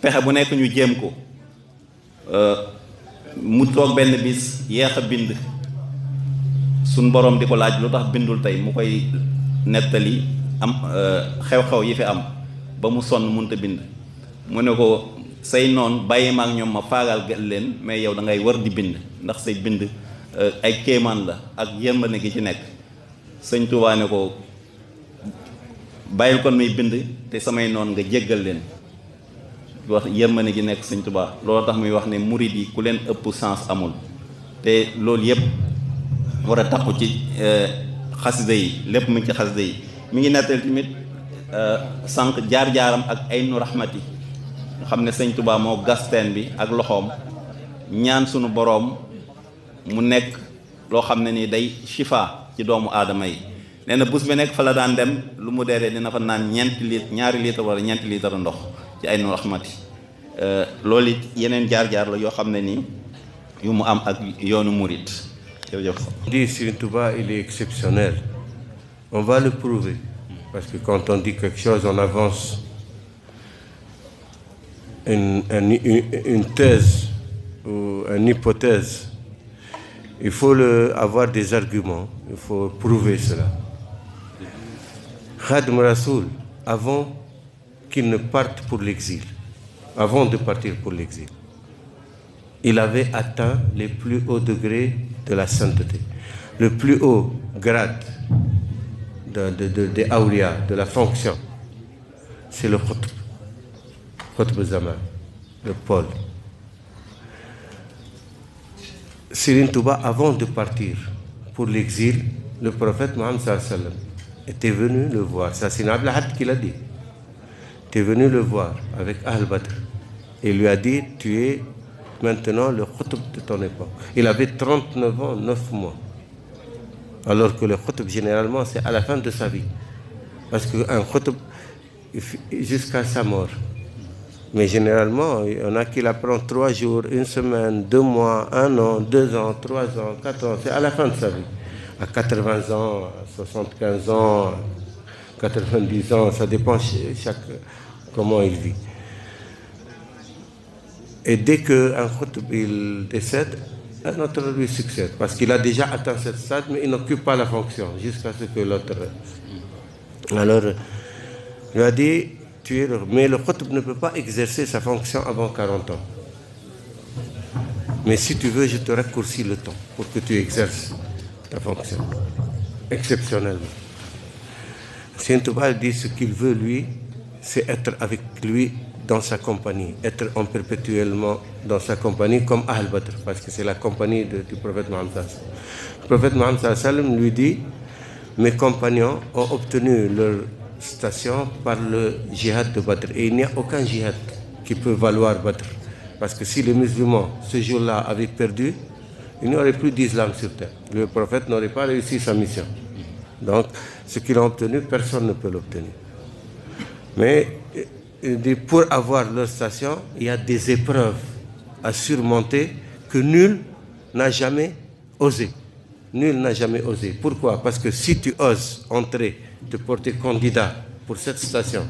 pexe bu nekk ñu jéem ko mu toog benn bis yeex a bind suñ boroom di ko laaj lu tax bindul tey mu koy nettali am xew-xew yi fi am ba mu sonn mënta bind mu ne ko say noon bàyyi ma ak ñoom ma faagal leen mais yow da ngay war di bind ndax say bind ay kéemaan la ak yërmande gi ci nekk sëñ Tuubaa ne ko bàyyil kon muy bind te samay noon nga jéggal leen wax yërmande gi nekk sëñ Tuubaa loolu tax muy wax ne murid yi ku leen ëpp sens amul te loolu yëpp war a takku ci xasida yi lépp mu ngi ci xasida yi mi ngi nettali tamit sànq jaar-jaaram ak ay nu raxmati nga xam ne sëñ Tuubaa moo gas teen bi ak loxoom ñaan sunu boroom mu nekk loo xam ne ni day shifa ci doomu aadama yi nee na bés bi nekk fa la daan dem lu mu deedee dina fa naan ñaari litre wala ñeenti litre ndox ci ay nu raxmati loolu it yeneen jaar-jaar la yoo xam ne nii yu mu am ak yoonu murit. Dit Serigne Touba, il est exceptionnel. On va le prouver. Parce que quand on dit quelque chose, on avance une thèse ou une hypothèse. Il faut avoir des arguments. Il faut prouver cela. Khadim Rassoul, avant qu'il ne parte pour l'exil, avant de partir pour l'exil, il avait atteint les plus hauts degrés de la sainteté, le plus haut grade des awliya, de la fonction. C'est le Qutb, Qutb Zaman, le pôle. Serigne Touba, avant de partir pour l'exil, le prophète Mohammed sallallahu alayhi wa sallam était venu le voir. Ça, c'est Abdul Ahad qui l'a dit. Il est venu le voir avec Ahl Badr. Et lui a dit, tu es maintenant le Qutb de ton époque. Il avait 39 ans, 9 mois. Alors que le Qutb, généralement, c'est à la fin de sa vie. Parce qu'un Qutb, jusqu'à sa mort. Mais généralement, il y en a qui l'apprend 3 jours, 1 semaine, 2 mois, 1 an, 2 ans, 3 ans, 4 ans. C'est à la fin de sa vie. À 80 ans, à 75 ans, 90 ans, ça dépend comment il vit. Et dès qu'un Qutb il décède, un autre lui succède. Parce qu'il a déjà atteint cette stade, mais il n'occupe pas la fonction jusqu'à ce que l'autre... Alors, il a dit, mais le Qutb ne peut pas exercer sa fonction avant 40 ans. Mais si tu veux, je te raccourcis le temps pour que tu exerces ta fonction, exceptionnellement. Serigne Touba dit ce qu'il veut, lui, c'est être avec lui dans sa compagnie, être en perpétuellement dans sa compagnie comme Ahl Badr, parce que c'est la compagnie du prophète Mohammed sallallahu alayhi wa sallam. Le prophète Mohammed sallallahu alayhi wa sallam lui dit, mes compagnons ont obtenu leur station par le djihad de Badr. Et il n'y a aucun djihad qui peut valoir Badr. Parce que si les musulmans, ce jour-là, avaient perdu, il n'y aurait plus d'islam sur terre. Le prophète n'aurait pas réussi sa mission. Donc, ce qu'il a obtenu, personne ne peut l'obtenir. Mais pour avoir leur station, il y a des épreuves à surmonter que nul n'a jamais osé. Nul n'a jamais osé. Pourquoi? Parce que si tu oses entrer, te porter candidat pour cette station,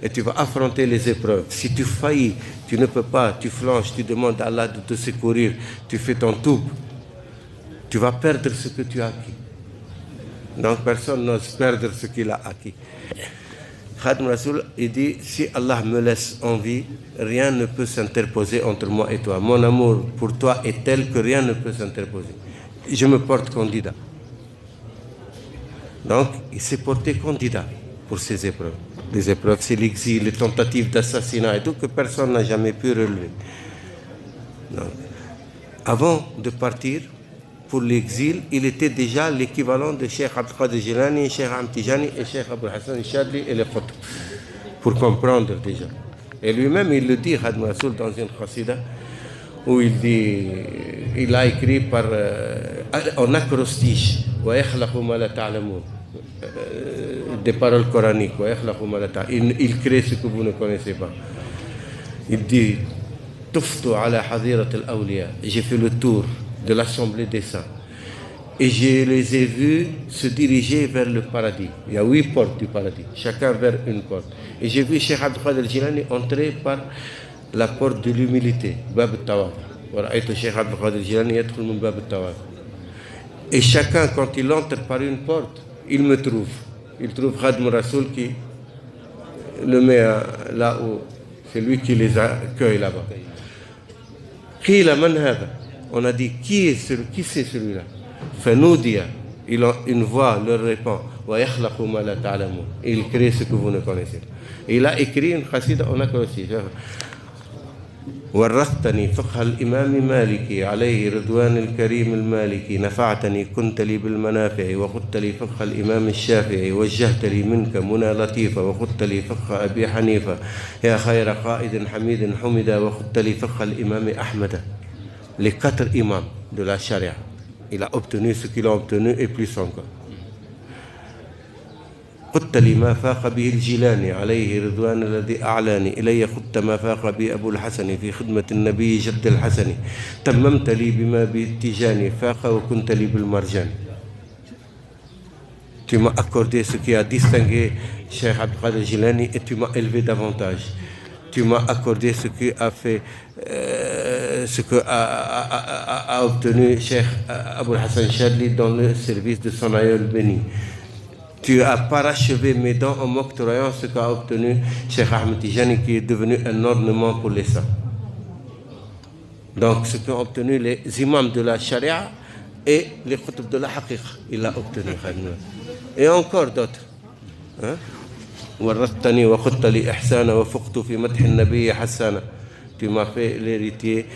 et tu vas affronter les épreuves. Si tu faillis, tu ne peux pas, tu flanches, tu demandes à Allah de te secourir, tu fais ton toub, tu vas perdre ce que tu as acquis. Donc personne n'ose perdre ce qu'il a acquis. Khadim Rassoul, il dit, si Allah me laisse en vie, rien ne peut s'interposer entre moi et toi. Mon amour pour toi est tel que rien ne peut s'interposer. Je me porte candidat. Donc, il s'est porté candidat pour ces épreuves. Les épreuves, c'est l'exil, les tentatives d'assassinat et tout que personne n'a jamais pu relever. Donc, avant de partir pour l'exil, il était déjà l'équivalent de Cheikh Abdul Qadir Jilani, Cheikh Ahmed Tijani et Cheikh Abul Hassan Chadli et les Qutb, pour comprendre déjà. Et lui-même, il le dit, Khadim Rassoul, dans une khasida, où il dit, il a écrit par, en acrostiche, des paroles coraniques, il crée ce que vous ne connaissez pas. Il dit, j'ai fait le tour de l'assemblée des saints et je les ai vus se diriger vers le paradis. Il y a 8 portes du paradis, chacun vers une porte. Et j'ai vu Cheikh Abdul Qadir Jilani entrer par la porte de l'humilité, Bab al-Tawadhu. Et chacun, quand il entre par une porte, il me trouve. Il trouve Khadim Rassoul qui le met là où c'est lui qui les accueille là-bas. On a dit, qui c'est celui-là? Fanoudia, une voix leur répond, il crée ce que vous ne connaissez pas. Il a écrit une khasida, on a aussi. ورثتني فقه الإمام مالكي عليه رضوان الكريم المالكي نفعتني كنت لي بالمنافع وخدت لي فقه الإمام الشافعي وجهت لي منك منى لطيفة وخدت لي فقه أبي حنيفة يا خير قائد حميد حمدا وخدت لي فقه الإمام أحمد. Les 4 imams de la charia, il a obtenu ce qu'il a obtenu et plus encore. قدت لي ما فاق به الجيلاني عليه رضوان الذي أعلاني إلي خدت ما فاق به أبو الحسن في خدمة النبي جد الحسن تممت لي بما بالتجاني فاق وكنت لي بالمرجان. Tu m'as accordé ce qui a distingué Cheikh Abdul Qadir Jilani et tu m'as élevé davantage. Tu m'as accordé ce qui a fait, ce que a obtenu Cheikh Abul Hassan Chadli dans le service de son aïeul béni. Tu as parachevé mes dents en m'octroyant ce qu'a obtenu Cheikh Ahmed Tijani qui est devenu un ornement pour les saints. Donc ce qu'ont obtenu les imams de la charia et les khutb de la haqiqa, il l'a obtenu. Et encore d'autres. ورثتني وخدت لي إحسانا وفقت في مدح النبي حسانا. Tu m'as fait l'héritier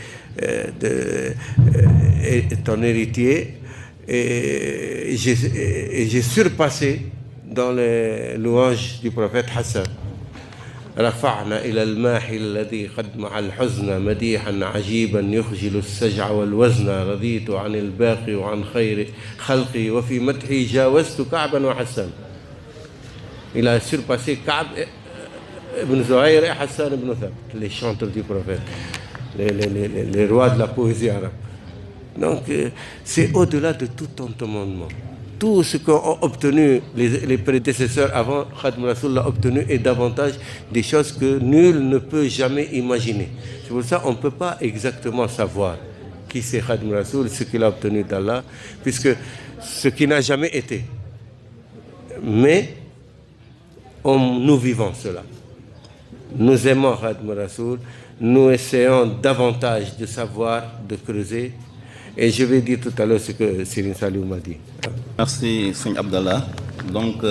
ton héritier et j'ai surpassé dans les louanges du prophète Hassan. رفعنا إلى الماحي الذي قد مع الحزن مديحا عجيبا يخجل السجع والوزن رضيت عن الباقي وعن خير خلقي وفي مدحي جاوزت كعبا وحسان. Il a surpassé Ka'b ibn Zuhayr et Hassan ibn Thabit, les chanteurs du prophète, les rois de la poésie arabe. Donc c'est au-delà de tout entendement. Tout ce qu'ont obtenu les prédécesseurs avant, Khadim Rasoul l'a obtenu et davantage des choses que nul ne peut jamais imaginer. C'est pour ça qu'on ne peut pas exactement savoir qui c'est Khadim Rasoul, ce qu'il a obtenu d'Allah, puisque ce qui n'a jamais été. Mais nous vivons cela. Nous aimons Khadim Rasoul, nous essayons davantage de savoir, de creuser. Et je vais dire tout à l'heure ce que Serigne Saliou m'a dit. Merci, Serigne Abdallah. Donc,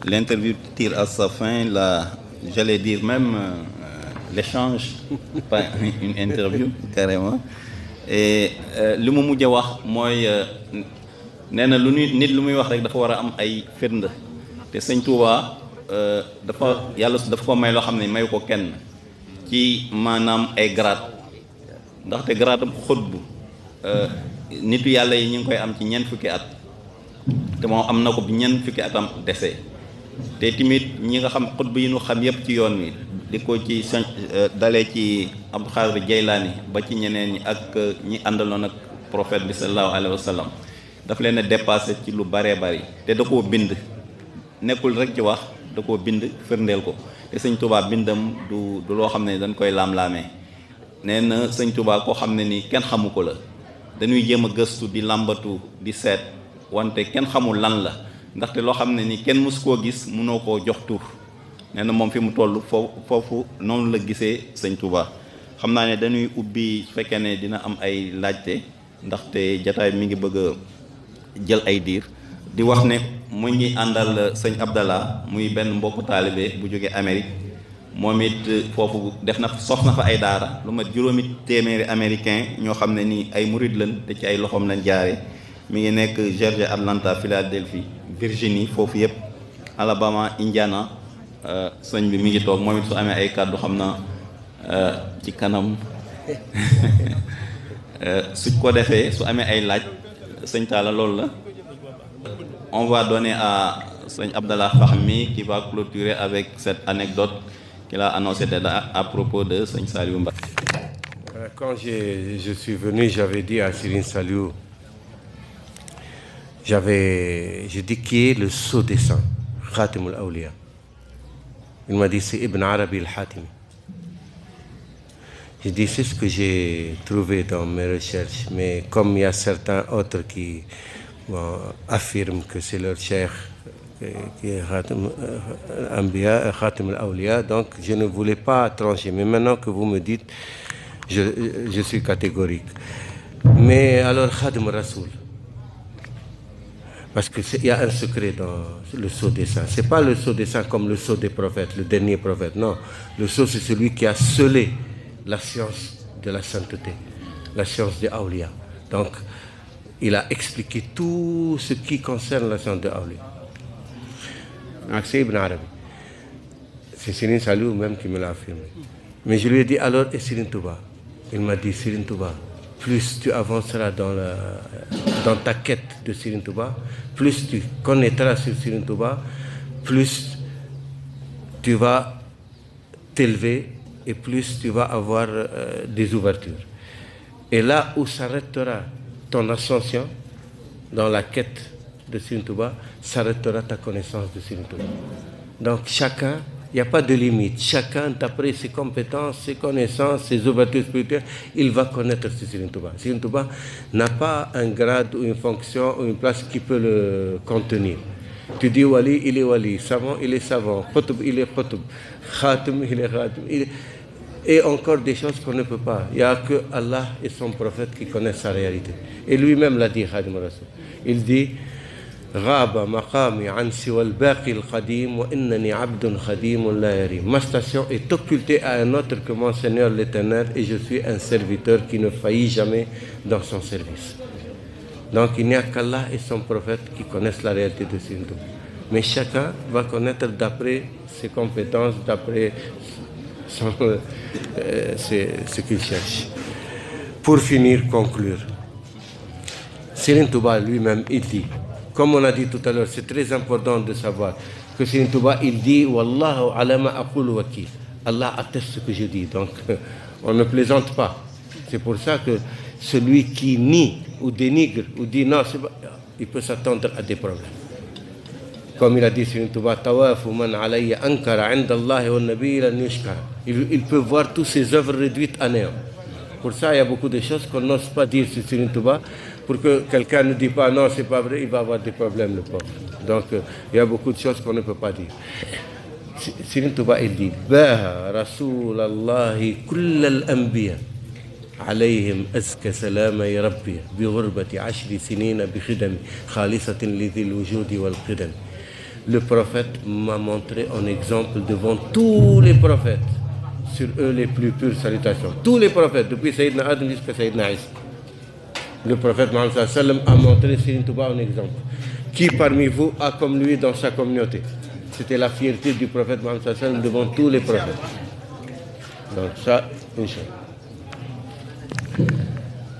l'interview tire à sa fin, j'allais dire même l'échange, pas une interview, carrément. Et li mu mujj a wax mooy nee na nit lu muy wax rek dafa war a am ay firnde te Sëñ Tuubaa yàlla dafa ko may loo xam ne mayu ko kenn ci maanaam ay grade ndaxte grade am xutbu nitu yàlla yi ñu ngi koy am ci ñeent fukki at te moom am na ko bi ñeent fukki atam dese te tamit ñi nga xam xutbu yi ñu xam yépp ci yoon wi di ko ci dalee ci Abdul Xaadir Jaylaani ba ci ñeneen ñi ak ñi àndaloon ak prophète bi sallallahu alayhi wa sallam daf leen a dépassé ci lu baree bari te da koo bind nekkul rek ci wax da koo bind firndeel ko te Sëñ Tuubaa bindam du loo xam ne dañ koy laam-laamee nee na Sëñ Tuubaa koo xam ne ni kenn xamu ko la dañuy jéem a gëstu di làmbatu di seet wante kenn xamul lan la ndaxte loo xam ne ni kenn mësu koo gis mënoo koo jox tur nee na moom fi mu toll foofu noonu la gisee Sëñ Tuubaa xam naa ne dañuy ubbi su fekkee ne dina am ay laajte ndaxte jataay mi ngi bëgg a jël ay diir di wax ne mu ngi àndal Sëñ Abdallah muy benn mbokku taalibe bu jógee Amérique moom it foofu sos na fa ay daara lu mat juróomi téeméeri américain ñoo xam ne nii ay murid lañ te ci ay loxoom lañ jaare mi ngi nekk Georgia, Atlanta, Philadelphie, Virginie foofu yëpp Alabama, Indiana sëñ bi mi ngi toog moom it su amee ay kàddu xam na ci kanam su ko defee su amee ay laaj sëñ Talla loolu la on va donner à sëñ Abdallah Fahmi qui va clôturer avec cette anecdote qu'il a annoncé à propos de Sëñ Saliou Mbacké. Quand je suis venu, j'avais dit à Serigne Saliou, je dis qui est le sceau des saints, Khatim al-Awliya. Il m'a dit c'est Ibn Arabi al-Hatimi. J'ai dit c'est ce que j'ai trouvé dans mes recherches, mais comme il y a certains autres qui affirment que c'est leur cheikh qui est Khatim al-Awliya, donc je ne voulais pas trancher. Mais maintenant que vous me dites, je suis catégorique. Mais alors Khadim Rasoul, parce qu'il y a un secret dans le sceau des saints. Ce n'est pas le sceau des saints comme le sceau des prophètes, le dernier prophète. Non, le sceau c'est celui qui a scellé la science de la sainteté, la science des Awliya. Donc il a expliqué tout ce qui concerne la science des Awliya. C'est Ibn Arabi. C'est Serigne Saliou même qui me l'a affirmé. Mais je lui ai dit alors, et Serigne Touba? Il m'a dit, Serigne Touba, plus tu avanceras dans ta quête de Serigne Touba, plus tu connaîtras sur Serigne Touba, plus tu vas t'élever et plus tu vas avoir des ouvertures. Et là où s'arrêtera ton ascension dans la quête de Serigne Touba, s'arrêtera ta connaissance de Serigne Touba. Donc chacun, il n'y a pas de limite. Chacun, d'après ses compétences, ses connaissances, ses ouvertures spirituelles, il va connaître ce Serigne Touba. Serigne Touba n'a pas un grade ou une fonction ou une place qui peut le contenir. Tu dis wali, il est wali, savant, il est savant, qutb, il est qutb, khatim, il est khatim. Et encore des choses qu'on ne peut pas. Il n'y a que Allah et son prophète qui connaissent sa réalité. Et lui-même l'a dit, Khadim Rasoul. Il dit غاب مقامي عن سوى الباقي القديم وإنني عبد خديم لا يريم. Ma station est occultée à un autre que mon Seigneur l'Éternel et je suis un serviteur qui ne faillit jamais dans son service. Donc il n'y a qu'Allah et son prophète qui connaissent la réalité de Serigne Touba. Mais chacun va connaître d'après ses compétences, d'après ce qu'il cherche. Pour finir, conclure. Serigne Touba lui-même, il dit, comme on a dit tout à l'heure, c'est très important de savoir que Serigne Touba, il dit Wallahu ala ma aqulu wakil. Allah atteste ce que je dis. Donc, on ne plaisante pas. C'est pour ça que celui qui nie ou dénigre ou dit non, il peut s'attendre à des problèmes. Comme il a dit Serigne Touba, Tawafu man alayya ankara inda Allah wa nabi lan yushkara. Il peut voir toutes ses œuvres réduites à néant. Pour ça, il y a beaucoup de choses qu'on n'ose pas dire sur Serigne Touba. Pour que quelqu'un ne dise pas non, c'est pas vrai, il va avoir des problèmes, le pauvre. Donc, il y a beaucoup de choses qu'on ne peut pas dire. Serigne Touba, il dit Baha Rasulallahi kull al-anbiya alayhim azka salama ya rabbi bi ghurbati 10 sinina bi khidami khalisatin li dhil wujudi wal qidam. Le prophète m'a montré un exemple devant tous les prophètes, sur eux les plus pures salutations. Tous les prophètes, depuis Sayyidina Adam jusqu'à Sayyidina Isa. Le prophète Mohammed sallam a montré Serigne Touba un exemple. Qui parmi vous a comme lui dans sa communauté? C'était la fierté du prophète Mohammed sallam devant tous les prophètes. Donc ça, une chose.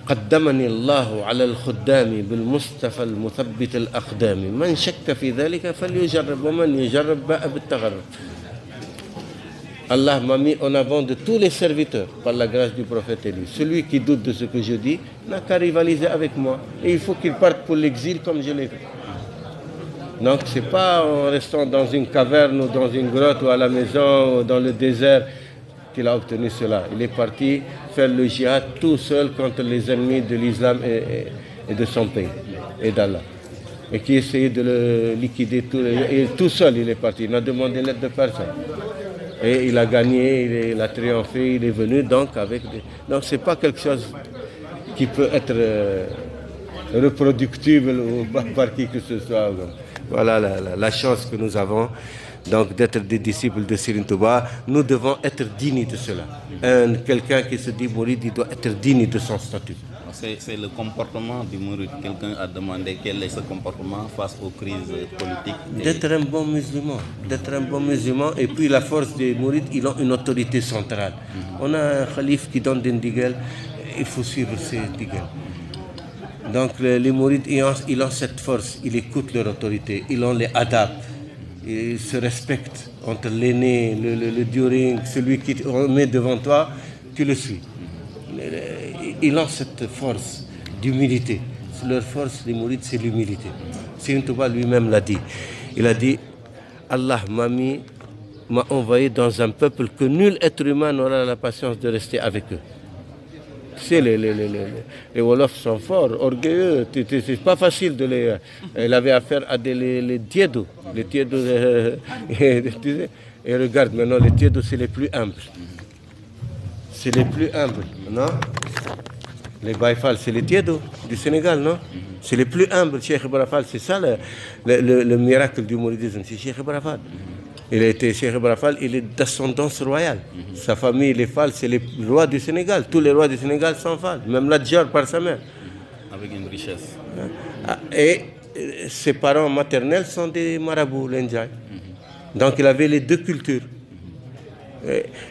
قدمني الله على الخدام بالمصطفى المثبت الأقدام من شك في ذلك فليجرب ومن يجرب باء بالتغرب. Allah m'a mis en avant de tous les serviteurs par la grâce du prophète élu. Celui qui doute de ce que je dis n'a qu'à rivaliser avec moi. Et il faut qu'il parte pour l'exil comme je l'ai fait. Donc ce n'est pas en restant dans une caverne ou dans une grotte ou à la maison ou dans le désert qu'il a obtenu cela. Il est parti faire le djihad tout seul contre les ennemis de l'islam et de son pays et d'Allah. Et qui essayait de le liquider tout seul. Il est parti. Il n'a demandé l'aide de personne. Et il a gagné, il a triomphé, il est venu donc avec des... Donc ce n'est pas quelque chose qui peut être reproductible ou par qui que ce soit. Voilà la chance que nous avons donc d'être des disciples de Serigne Touba. Nous devons être dignes de cela. Quelqu'un qui se dit mouride, il doit être digne de son statut. C'est le comportement du mouride. Quelqu'un a demandé quel est ce comportement face aux crises politiques. D'être un bon musulman. D'être un bon musulman. Et puis la force des mourides, ils ont une autorité centrale. On a un calife qui donne des diguels, il faut suivre ces diguels. Donc les mourides, ils ont cette force, ils écoutent leur autorité, ils ont les adab, ils se respectent entre l'aîné, le during, celui qui te met devant toi, tu le suis. Ils ont cette force d'humilité. Leur force, les mourides, c'est l'humilité. Serigne Touba lui-même l'a dit. Il a dit, Allah m'a envoyé dans un peuple que nul être humain n'aura la patience de rester avec eux. Tu sais, les Wolofs sont forts, orgueilleux. C'est pas facile de les... Il avait affaire à les tiédos. Les tiédos, et regarde maintenant, les tiédos, c'est les plus humbles. C'est les plus humbles, non? Les Baïfal, c'est les tiédos du Sénégal, non? C'est les plus humbles. Cheikh Ibra Fall, c'est ça le miracle du mouridisme, c'est Cheikh Ibra Fall. Cheikh Ibra Fall, il est d'ascendance royale. Sa famille, les Fall, c'est les rois du Sénégal. Tous les rois du Sénégal sont Fall, même Ladjor par sa mère. Avec une richesse. Et ses parents maternels sont des marabouts, l'Indjaï. Donc il avait les deux cultures.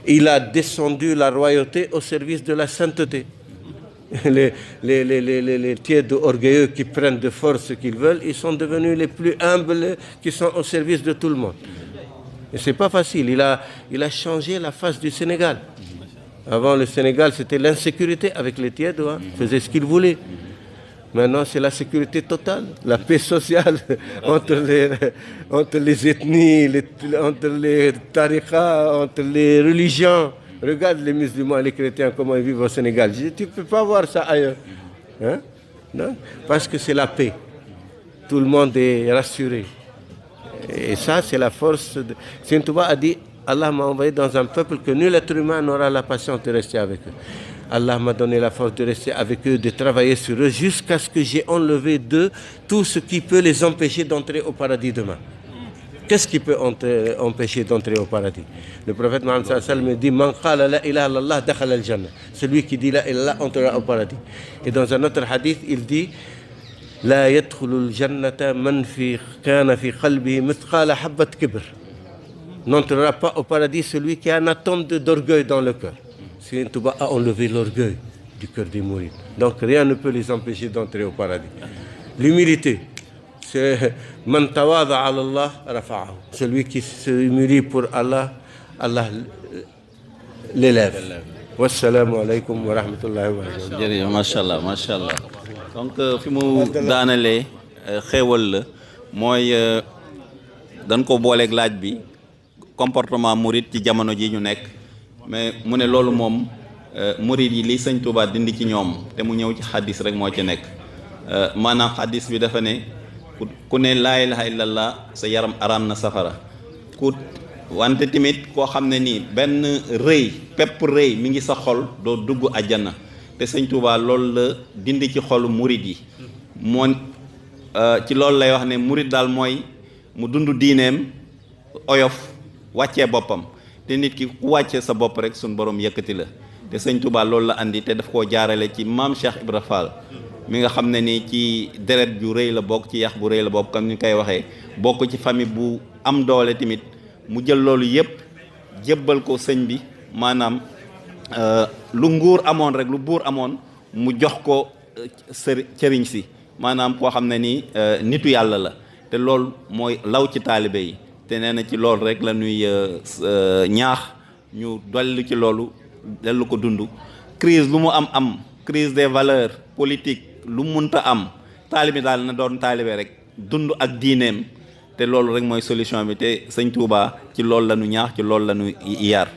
Il a descendu la royauté au service de la sainteté. les tièdes orgueilleux qui prennent de force ce qu'ils veulent, ils sont devenus les plus humbles qui sont au service de tout le monde. Et c'est pas facile. Il a changé la face du Sénégal. Avant, le Sénégal, c'était l'insécurité avec les tièdes, hein. Ils faisaient ce qu'ils voulaient. Maintenant, c'est la sécurité totale, la paix sociale entre les ethnies, entre les tariqas, entre les religions. Regarde les musulmans et les chrétiens, comment ils vivent au Sénégal. Tu ne peux pas voir ça ailleurs. Hein? Non? Parce que c'est la paix. Tout le monde est rassuré. Et ça, c'est la force. Saint Touba a dit, Allah m'a envoyé dans un peuple que nul être humain n'aura la patience de rester avec eux. Allah m'a donné la force de rester avec eux, de travailler sur eux, jusqu'à ce que j'ai enlevé d'eux tout ce qui peut les empêcher d'entrer au paradis demain. Qu'est-ce qui peut empêcher d'entrer au paradis? Le prophète Mohammed sallallahu alayhi wa sallam dit, Man qala la ilaha illallah dakhala al-jannah. Celui qui dit la ilaha entrera au paradis. Et dans un autre hadith, il dit, La yadkhulu al-jannata man kana fi qalbihi mithqala habbat kibr. N'entrera pas au paradis celui qui a un atome d'orgueil dans le cœur. Serigne Touba a enlevé l'orgueil du cœur des mourides. Donc rien ne peut les empêcher d'entrer au paradis. L'humilité, c'est man tawada ala Allah rafa'ahu. Celui qui se humilie pour Allah, Allah l'élève. Wassalamu alaikum wa rahmatullahi wa barakatuh. jërëjëf macha allah macha allah. Donc fi mu daanalee xéewal la mooy dañ ko booleeg laaj bi comportement murid ci jamono ji ñu nekk mais mu ne loolu moom murid yi li sëñ Touba dindi ci ñoom te mu ñëw ci xaddis rek moo ci nekk maanaam xaddis bi dafa ne ku ne laa ilaha illallah sa yaram araam na safara ku wante tamit koo xam ne nii benn rëy pepp rëy mi ngi sa xol doo dugg àjjana te sëñ Touba loolu la dindi ci xolu murid yi moo ci loolu lay wax ne murid daal mooy mu dund diineem oyof wàccee boppam te nit ki ku wàccee sa bopp rek suñ borom yëkkati la te sëñ Touba loolu la andi te daf koo jaarale ci maam Cheikh Ibra Fall mi nga xam ne ni ci deret ju rëy la bokk ci yax bu rëy la bokk comme ni koy waxee bokk ci famille bu am doole tamit mu jël loolu yépp jébbal ko sëñ bi maanaam lu nguur amoon rek lu buur amoon mu jox ko sëriñ si maanaam koo xam ne ni nitu yàlla la te loolu mooy law ci taalibe yi te nee na ci loolu rek la ñuy ñaax ñu dolli ci loolu dellu ko dund crise lu mu am crise des valeurs politiques lu munta am taalibe daal na doon taalibe rek dund ak diineem te loolu rek mooy solution bi te sëñ Touba ci loolu la ñu ñaax ci loolu la ñu yar